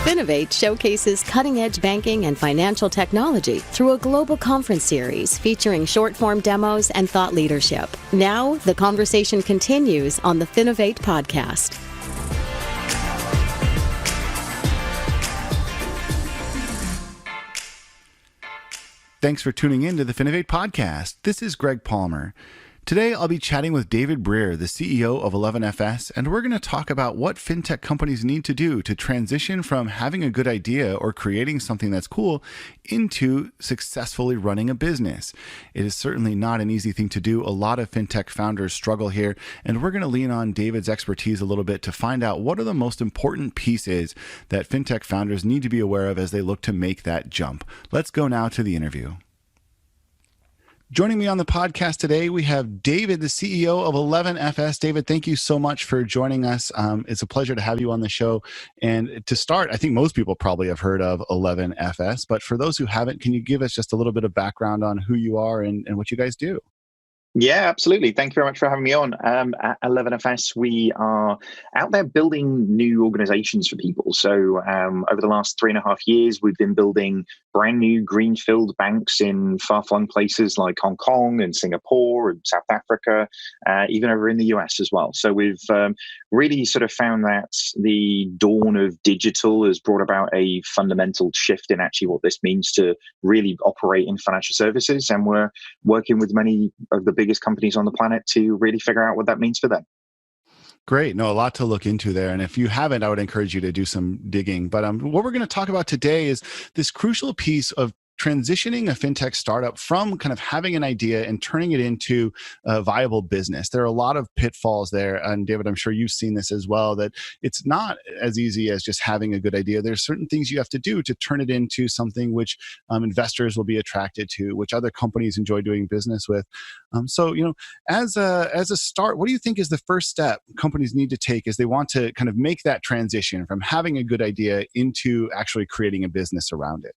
Finovate showcases cutting-edge banking and financial technology through a global conference series featuring short-form demos and thought leadership. Now, the conversation continues on the Finovate podcast. Thanks for tuning in to the Finovate podcast. This is Greg Palmer. Today, I'll be chatting with David Brear, the CEO of 11FS, and we're going to talk about what fintech companies need to do to transition from having a good idea or creating something that's cool into successfully running a business. It is certainly not an easy thing to do. A lot of fintech founders struggle here, and we're going to lean on David's expertise a little bit to find out what are the most important pieces that fintech founders need to be aware of as they look to make that jump. Let's go now to the interview. Joining me on the podcast today, we have David, the CEO of 11FS. David, thank you so much for joining us. It's a pleasure to have you on the show. And to start, I think most people probably have heard of 11FS, but for those who haven't, can you give us just a little bit of background on who you are and what you guys do? Yeah, absolutely. Thank you very much for having me on. At 11FS, we are out there building new organizations for people. So over the last 3.5 years, we've been building brand new greenfield banks in far-flung places like Hong Kong and Singapore and South Africa, even over in the US as well. So we've really sort of found that the dawn of digital has brought about a fundamental shift in actually what this means to really operate in financial services. And we're working with many of the biggest companies on the planet to really figure out what that means for them. Great. No, a lot to look into there. And if you haven't, I would encourage you to do some digging. But what we're going to talk about today is this crucial piece of transitioning a fintech startup from kind of having an idea and turning it into a viable business. There are a lot of pitfalls there. And David, I'm sure you've seen this as well, that it's not as easy as just having a good idea. There's certain things you have to do to turn it into something which investors will be attracted to, which other companies enjoy doing business with. So, as a start, what do you think is the first step companies need to take as they want to kind of make that transition from having a good idea into actually creating a business around it?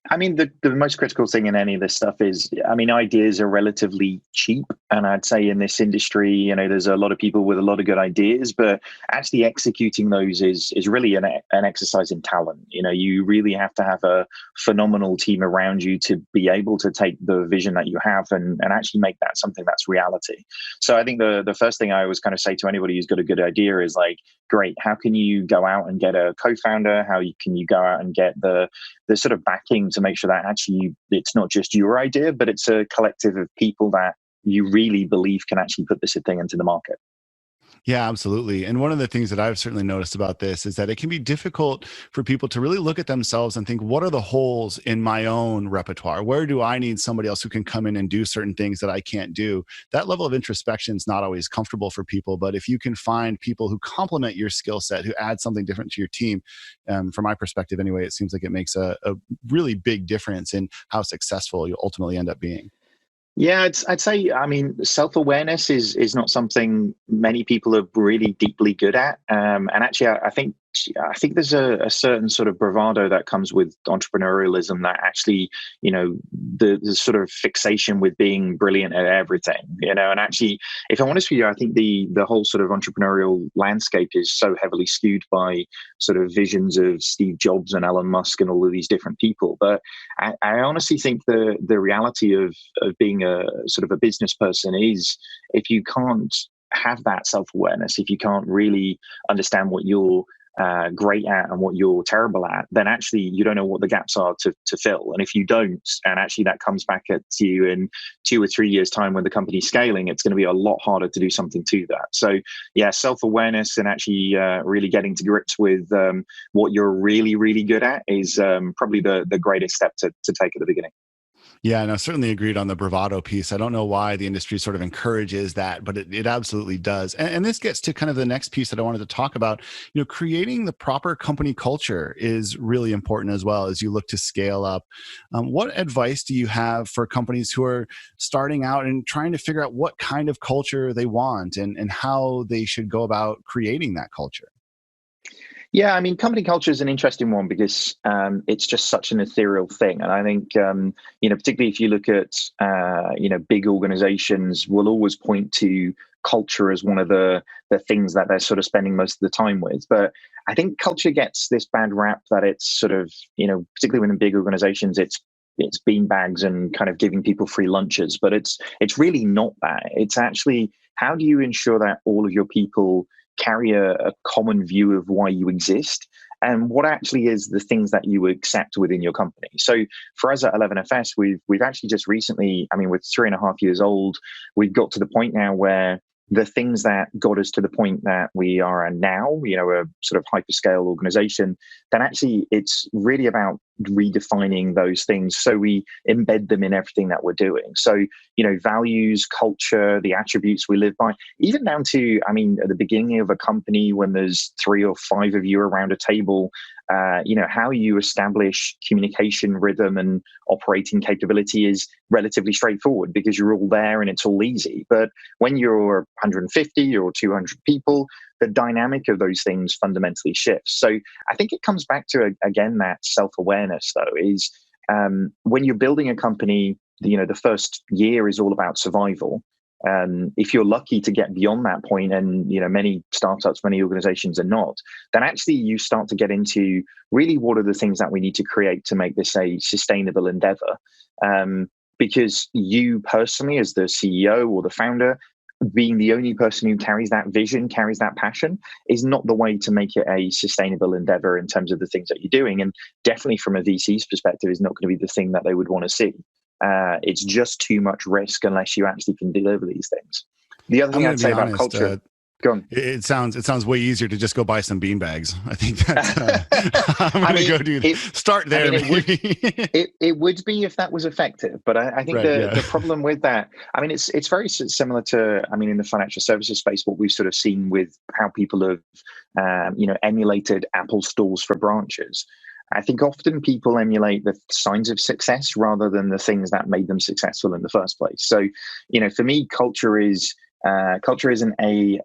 I mean, the most critical thing in any of this stuff is, ideas are relatively cheap. And I'd say in this industry, there's a lot of people with a lot of good ideas, but actually executing those is really an exercise in talent. You really have to have a phenomenal team around you to be able to take the vision that you have and actually make that something that's reality. So I think the first thing I always kind of say to anybody who's got a good idea is like, great, how can you go out and get a co-founder? Can you go out and get the sort of backing to make sure that actually it's not just your idea, but it's a collective of people that you really believe can actually put this thing into the market? Yeah, absolutely. And one of the things that I've certainly noticed about this is that it can be difficult for people to really look at themselves and think, what are the holes in my own repertoire? Where do I need somebody else who can come in and do certain things that I can't do? That level of introspection is not always comfortable for people. But if you can find people who complement your skill set, who add something different to your team, from my perspective anyway, it seems like it makes a really big difference in how successful you ultimately end up being. Yeah, I'd say, self-awareness is not something many people are really deeply good at. And actually, I think there's a certain sort of bravado that comes with entrepreneurialism that actually, the sort of fixation with being brilliant at everything, and actually, if I'm honest with you, I think the whole sort of entrepreneurial landscape is so heavily skewed by sort of visions of Steve Jobs and Elon Musk and all of these different people. But I honestly think the reality of being a sort of a business person is, if you can't have that self-awareness, if you can't really understand what you're great at and what you're terrible at, then actually you don't know what the gaps are to fill. And if you don't, and actually that comes back at you in 2 or 3 years' time when the company's scaling, it's going to be a lot harder to do something to that. So yeah, self-awareness and actually really getting to grips with what you're really, really good at is probably the greatest step to take at the beginning. Yeah, no, certainly agreed on the bravado piece. I don't know why the industry sort of encourages that, but it absolutely does. And this gets to kind of the next piece that I wanted to talk about. Creating the proper company culture is really important as well as you look to scale up. What advice do you have for companies who are starting out and trying to figure out what kind of culture they want and how they should go about creating that culture? Yeah, I mean, company culture is an interesting one because it's just such an ethereal thing. And I think, particularly if you look at, big organizations will always point to culture as one of the things that they're sort of spending most of the time with. But I think culture gets this bad rap that it's sort of, particularly within big organizations, it's beanbags and kind of giving people free lunches, but it's really not that. It's actually, how do you ensure that all of your people carry a common view of why you exist and what actually is the things that you accept within your company? So for us at 11FS, we've actually just recently, we're 3.5 years old, we've got to the point now where the things that got us to the point that we are now, a sort of hyperscale organization, then actually it's really about redefining those things so we embed them in everything that we're doing. So, values, culture, the attributes we live by, even down to, at the beginning of a company when there's 3 or 5 of you around a table, how you establish communication rhythm and operating capability is relatively straightforward because you're all there and it's all easy. But when you're 150 or 200 people, the dynamic of those things fundamentally shifts. So I think it comes back to, again, that self-awareness, though, is when you're building a company, the first year is all about survival. If you're lucky to get beyond that point, and many startups, many organizations are not, then actually you start to get into really what are the things that we need to create to make this a sustainable endeavor. Because you personally, as the CEO or the founder, being the only person who carries that vision, carries that passion, is not the way to make it a sustainable endeavor in terms of the things that you're doing. And definitely from a VC's perspective, is not going to be the thing that they would want to see. It's just too much risk unless you actually can deliver these things. The other thing I'd say about culture, go on. It sounds way easier to just go buy some beanbags. I think that's I'm going to start there. It would be if that was effective, but I think the problem with that, it's very similar to, in the financial services space, what we've sort of seen with how people have, emulated Apple stores for branches. I think often people emulate the signs of success rather than the things that made them successful in the first place. So, for me, culture isn't a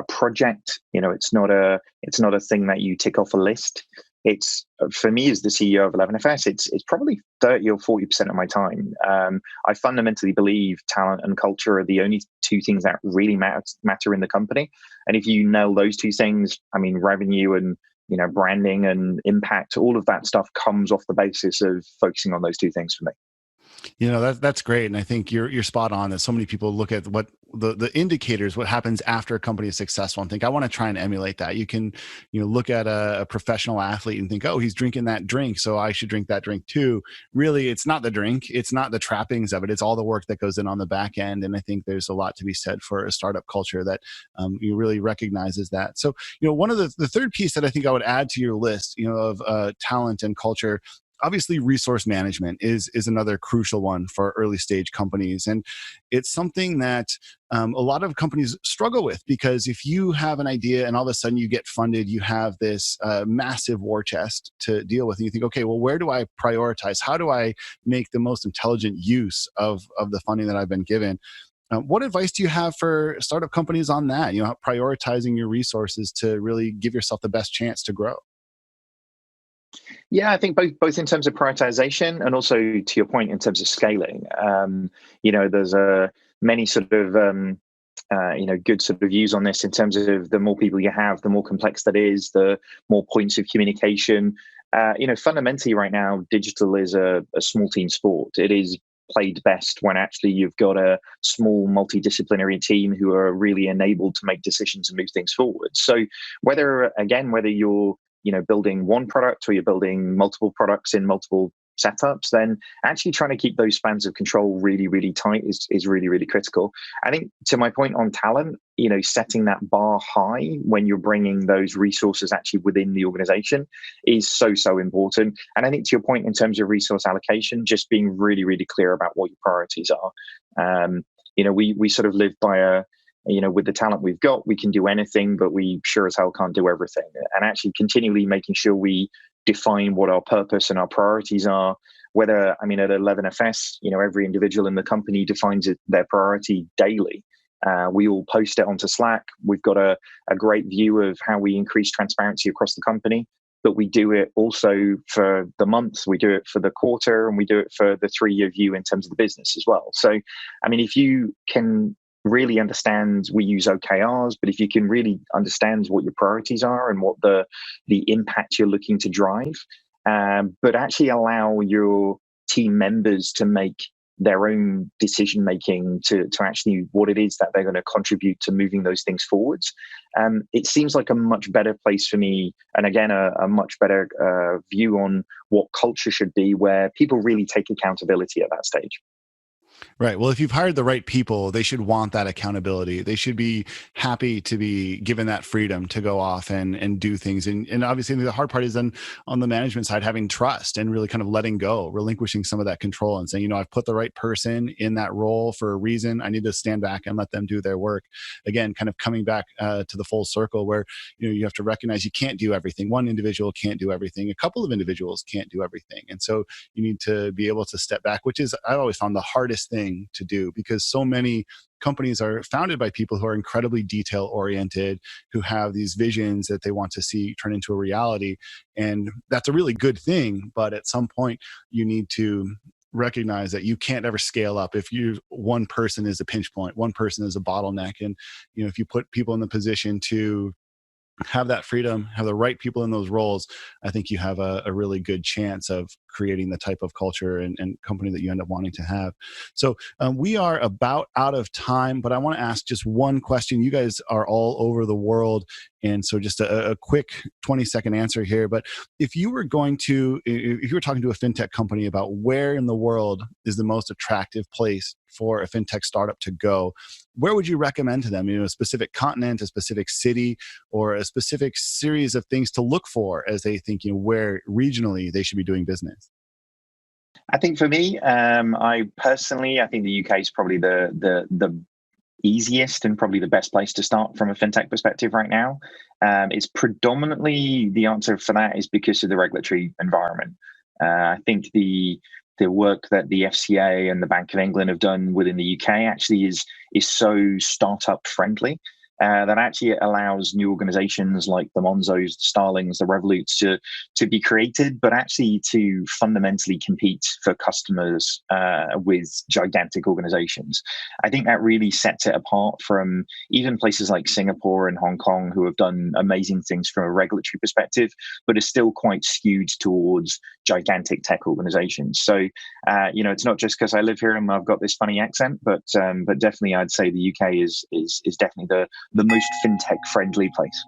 project. It's not a thing that you tick off a list. It's, for me as the CEO of 11FS, it's probably 30 or 40% of my time. I fundamentally believe talent and culture are the only two things that really matter in the company. And if you nail those two things, revenue and branding and impact, all of that stuff comes off the basis of focusing on those two things for me. That's great. And I think you're spot on that so many people look at what the indicators, what happens after a company is successful, and think, I want to try and emulate that. You can, look at a professional athlete and think, oh, he's drinking that drink, so I should drink that drink too. Really, it's not the drink. It's not the trappings of it. It's all the work that goes in on the back end. And I think there's a lot to be said for a startup culture that really recognizes that. So, one of the third piece that I think I would add to your list, of talent and culture, obviously resource management is another crucial one for early stage companies. And it's something that a lot of companies struggle with, because if you have an idea and all of a sudden you get funded, you have this massive war chest to deal with. And you think, okay, well, where do I prioritize? How do I make the most intelligent use of the funding that I've been given? What advice do you have for startup companies on that? Prioritizing your resources to really give yourself the best chance to grow. Yeah, I think both in terms of prioritization and also, to your point, in terms of scaling. There's many sort of good sort of views on this in terms of the more people you have, the more complex that is, the more points of communication. Fundamentally, right now, digital is a small team sport. It is played best when actually you've got a small multidisciplinary team who are really enabled to make decisions and move things forward. So whether you're building one product or you're building multiple products in multiple setups, then actually trying to keep those spans of control really, really tight is really, really critical. I think, to my point on talent, setting that bar high when you're bringing those resources actually within the organization is so important. And I think, to your point in terms of resource allocation, just being really, really clear about what your priorities are. We sort of live by with the talent we've got, we can do anything, but we sure as hell can't do everything. And actually continually making sure we define what our purpose and our priorities are. Whether, at 11FS, every individual in the company defines their priority daily. We all post it onto Slack. We've got a great view of how we increase transparency across the company, but we do it also for the month, we do it for the quarter, and we do it for the 3-year view in terms of the business as well. So, if you can really understand, we use OKRs, but if you can really understand what your priorities are and what the impact you're looking to drive, but actually allow your team members to make their own decision making to actually what it is that they're going to contribute to moving those things forwards. It seems like a much better place for me, and again, a much better view on what culture should be, where people really take accountability at that stage. Right. Well, if you've hired the right people, they should want that accountability. They should be happy to be given that freedom to go off and do things. And obviously the hard part is then on the management side, having trust and really kind of letting go, relinquishing some of that control and saying, I've put the right person in that role for a reason. I need to stand back and let them do their work. Again, kind of coming back to the full circle where, you have to recognize you can't do everything. One individual can't do everything. A couple of individuals can't do everything. And so you need to be able to step back, which is, I've always found the hardest thing to do, because so many companies are founded by people who are incredibly detail oriented, who have these visions that they want to see turn into a reality. And that's a really good thing. But at some point, you need to recognize that you can't ever scale up if one person is a pinch point, one person is a bottleneck. And, if you put people in the position to have that freedom, have the right people in those roles, I think you have a really good chance of creating the type of culture and company that you end up wanting to have. So we are about out of time, but I want to ask just one question. You guys are all over the world. And so just a quick 20-second answer here. But if you were talking to a fintech company about where in the world is the most attractive place for a fintech startup to go, where would you recommend to them? A specific continent, a specific city, or a specific series of things to look for as they think, where regionally they should be doing business? I think for me, I think the UK is probably the easiest and probably the best place to start from a fintech perspective right now. It's predominantly, the answer for that is because of the regulatory environment. I think the work that the FCA and the Bank of England have done within the UK actually is so startup friendly. That actually allows new organizations like the Monzos, the Starlings, the Revoluts to be created, but actually to fundamentally compete for customers with gigantic organizations. I think that really sets it apart from even places like Singapore and Hong Kong, who have done amazing things from a regulatory perspective, but are still quite skewed towards gigantic tech organizations. So, it's not just because I live here and I've got this funny accent, but definitely I'd say the UK is definitely the most fintech friendly place.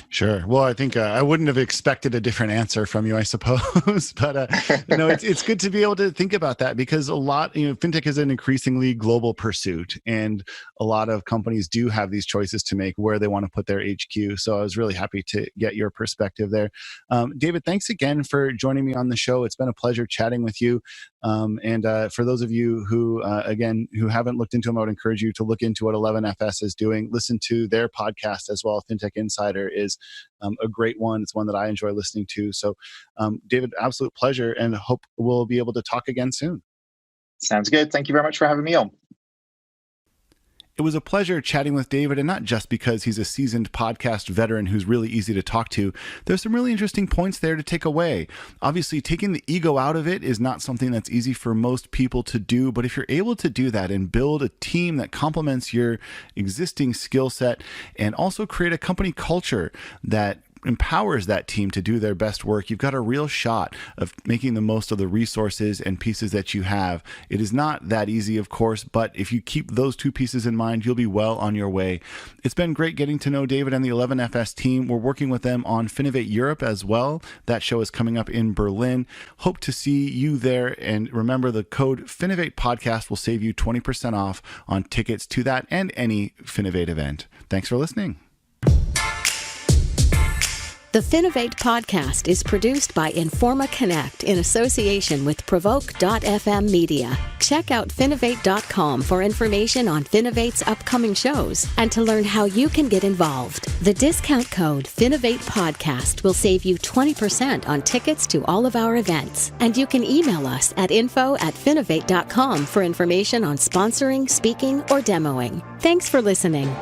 Sure. Well, I think I wouldn't have expected a different answer from you, I suppose. But it's good to be able to think about that, because a lot, fintech is an increasingly global pursuit, and a lot of companies do have these choices to make where they want to put their HQ. So I was really happy to get your perspective there. David, thanks again for joining me on the show. It's been a pleasure chatting with you. And for those of you who haven't looked into them, I would encourage you to look into what 11FS is doing. Listen to their podcast as well. FinTech Insider is a great one. It's one that I enjoy listening to. So, David, absolute pleasure, and hope we'll be able to talk again soon. Sounds good. Thank you very much for having me on. It was a pleasure chatting with David, and not just because he's a seasoned podcast veteran who's really easy to talk to. There's some really interesting points there to take away. Obviously, taking the ego out of it is not something that's easy for most people to do, but if you're able to do that and build a team that complements your existing skill set, and also create a company culture that empowers that team to do their best work, you've got a real shot of making the most of the resources and pieces that you have. It is not that easy, of course, but if you keep those two pieces in mind, you'll be well on your way. It's been great getting to know David and the 11FS team. We're working with them on Finovate Europe as well. That show is coming up in Berlin. Hope to see you there. And remember, the code Finovate Podcast will save you 20% off on tickets to that and any Finovate event. Thanks for listening. The Finovate podcast is produced by Informa Connect in association with Provoke.fm Media. Check out Finovate.com for information on Finovate's upcoming shows and to learn how you can get involved. The discount code Finovate Podcast will save you 20% on tickets to all of our events. And you can email us at info@Finovate.com for information on sponsoring, speaking, or demoing. Thanks for listening.